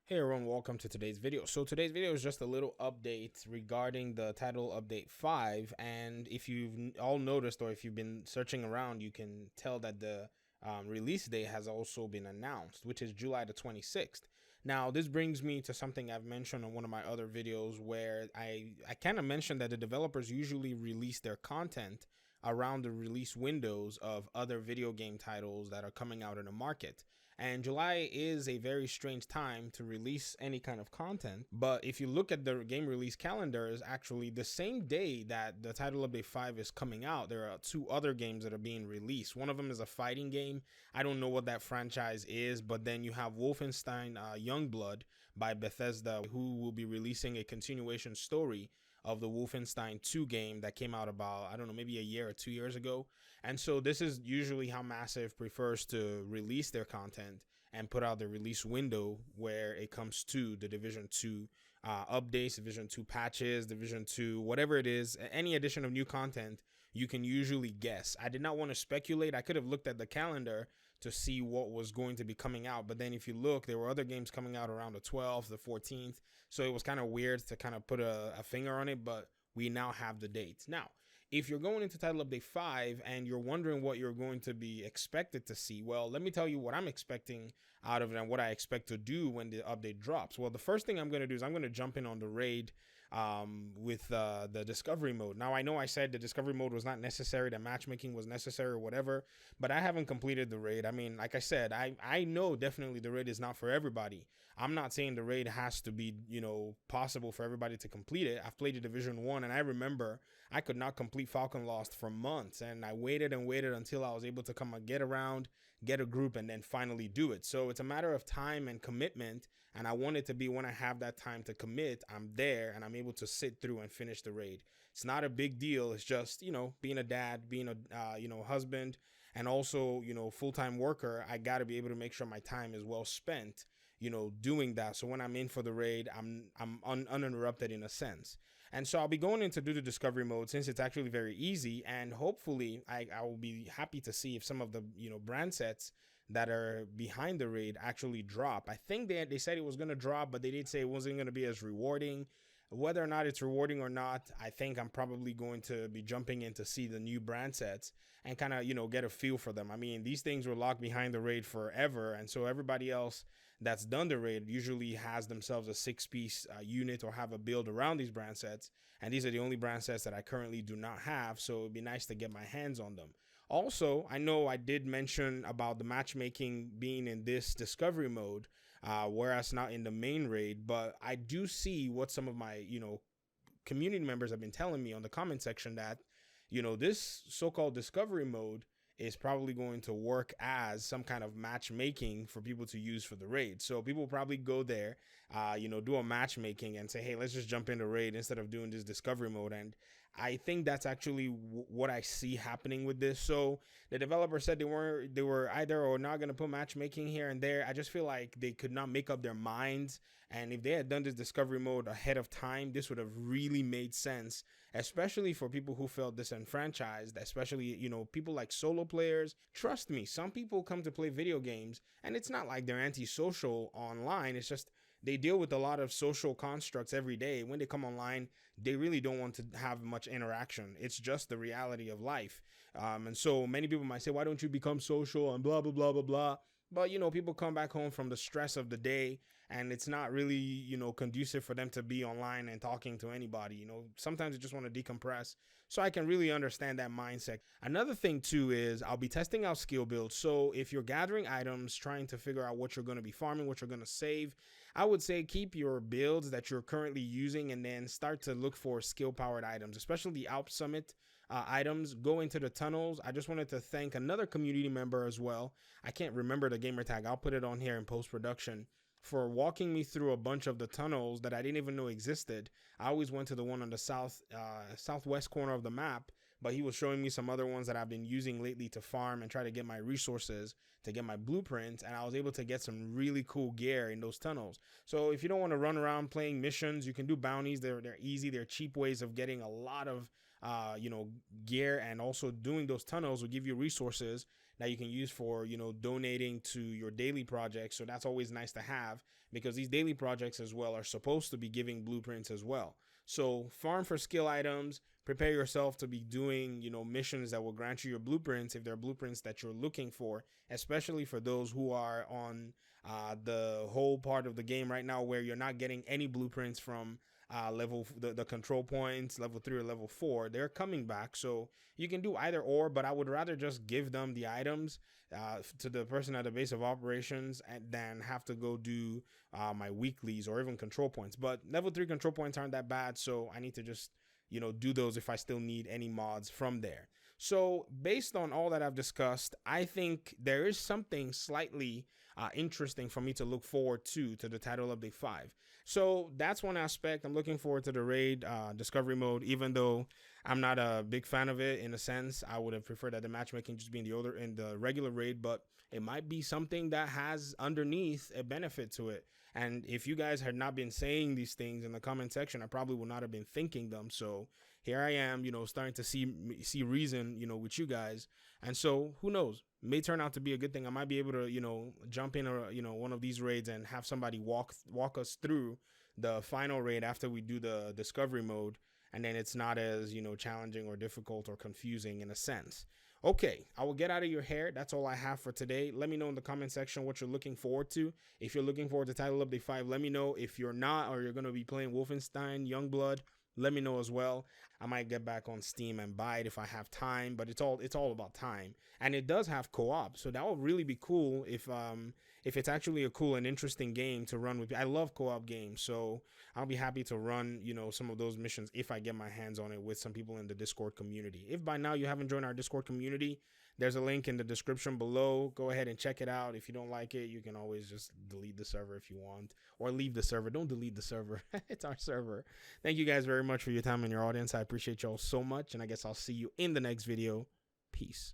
Hey everyone, welcome to today's video. So today's video is just a little update regarding the title update 5, and if you've all noticed or if you've been searching around, you can tell that the release date has also been announced, which is July the 26th. Now this brings me to something I've mentioned on one of my other videos where I kind of mentioned that the developers usually release their content around the release windows of other video game titles that are coming out in the market. And July is a very strange time to release any kind of content. But if you look at the game release calendar, is actually the same day that the title update 5 is coming out. There are two other games that are being released. One of them is a fighting game. I don't know what that franchise is, but then you have Wolfenstein Youngblood by Bethesda, who will be releasing a continuation story of the Wolfenstein 2 game that came out about, I don't know, maybe a year or 2 years ago. And so this is usually how Massive prefers to release their content and put out the release window where it comes to the Division 2 updates, Division 2 patches, Division 2, whatever it is, any addition of new content, you can usually guess. I did not want to speculate. I could have looked at the calendar to see what was going to be coming out. But then if you look, there were other games coming out around the 12th, the 14th. So it was kind of weird to kind of put a finger on it, but we now have the dates. Now, if you're going into title update 5 and you're wondering what you're going to be expected to see, well, let me tell you what I'm expecting out of it and what I expect to do when the update drops. Well, the first thing I'm going to do is I'm going to jump in on the raid with the discovery mode. Now, I know I said the discovery mode was not necessary, that matchmaking was necessary or whatever, but I haven't completed the raid. I mean, like I said, I know definitely the raid is not for everybody. I'm not saying the raid has to be, possible for everybody to complete it. I've played the Division 1 and I remember I could not complete Falcon Lost for months, and I waited and waited until I was able to come and get around, get a group, and then finally do it. So it's a matter of time and commitment, and I want it to be when I have that time to commit, I'm there and I'm able to sit through and finish the raid. It's not a big deal. It's just, being a dad, being a husband, and also, full-time worker, I got to be able to make sure my time is well spent, doing that. So when I'm in for the raid, I'm uninterrupted in a sense. And so I'll be going in to do the discovery mode since it's actually very easy. And hopefully I will be happy to see if some of the, brand sets that are behind the raid actually drop. I think they said it was going to drop, but they did say it wasn't going to be as rewarding. Whether or not it's rewarding or not, I think I'm probably going to be jumping in to see the new brand sets and kind of, get a feel for them. I mean, these things were locked behind the raid forever. And so everybody else that's done the raid usually has themselves a 6-piece unit or have a build around these brand sets. And these are the only brand sets that I currently do not have. So it'd be nice to get my hands on them. Also, I know I did mention about the matchmaking being in this discovery mode, whereas not in the main raid, but I do see what some of my, community members have been telling me on the comment section that, this so-called discovery mode is probably going to work as some kind of matchmaking for people to use for the raid. So people will probably go there, do a matchmaking and say, hey, let's just jump into raid instead of doing this discovery mode. And I think that's actually what I see happening with this. So the developer said they were either or not going to put matchmaking here and there. I just feel like they could not make up their minds. And if they had done this discovery mode ahead of time, this would have really made sense, especially for people who felt disenfranchised, especially, people like solo players. Trust me, some people come to play video games and it's not like they're antisocial online. It's just they deal with a lot of social constructs every day. When they come online, they really don't want to have much interaction. It's just the reality of life. And so many people might say, why don't you become social and blah, blah, blah, blah, blah. But, people come back home from the stress of the day and it's not really, conducive for them to be online and talking to anybody. Sometimes they just want to decompress. So I can really understand that mindset. Another thing, too, is I'll be testing out skill builds. So if you're gathering items, trying to figure out what you're going to be farming, what you're going to save, I would say keep your builds that you're currently using and then start to look for skill powered items, especially the Alp Summit items. Go into the tunnels. I just wanted to thank another community member as well. I can't remember the gamer tag. I'll put it on here in post-production, for walking me through a bunch of the tunnels that I didn't even know existed. I always went to the one on the southwest corner of the map but he was showing me some other ones that I've been using lately to farm and try to get my resources, to get my blueprints, and I was able to get some really cool gear in those tunnels. So if you don't want to run around playing missions, you can do bounties. They're easy, they're cheap ways of getting a lot of gear, and also doing those tunnels will give you resources that you can use for, donating to your daily projects. So that's always nice to have, because these daily projects as well are supposed to be giving blueprints as well. So farm for skill items, prepare yourself to be doing, missions that will grant you your blueprints if they're blueprints that you're looking for, especially for those who are on the whole part of the game right now where you're not getting any blueprints from the control points, level 3 or level 4. They're coming back, so you can do either or, but I would rather just give them the items to the person at the base of operations than have to go do my weeklies or even control points. But level 3 control points aren't that bad, so I need to just do those if I still need any mods from there. So based on all that I've discussed, I think there is something slightly interesting for me to look forward to the title update 5. So that's one aspect. I'm looking forward to the raid discovery mode, even though I'm not a big fan of it. In a sense, I would have preferred that the matchmaking just be in the regular raid, but it might be something that has underneath a benefit to it. And if you guys had not been saying these things in the comment section, I probably would not have been thinking them. So here I am, starting to see reason, with you guys. And so who knows, may turn out to be a good thing. I might be able to, jump in one of these raids and have somebody walk us through the final raid after we do the discovery mode. And then it's not as, challenging or difficult or confusing in a sense. Okay, I will get out of your hair. That's all I have for today. Let me know in the comment section what you're looking forward to. If you're looking forward to Title Update 5, let me know. If you're not, or you're going to be playing Wolfenstein Youngblood, let me know as well. I might get back on Steam and buy it if I have time, but it's all about time. And it does have co-op, so that would really be cool if it's actually a cool and interesting game to run with. I love co-op games, so I'll be happy to run, some of those missions if I get my hands on it with some people in the Discord community. If by now you haven't joined our Discord community, there's a link in the description below. Go ahead and check it out. If you don't like it, you can always just delete the server if you want, or leave the server. Don't delete the server. It's our server. Thank you guys very much for your time and your audience. I appreciate y'all so much, and I guess I'll see you in the next video. Peace.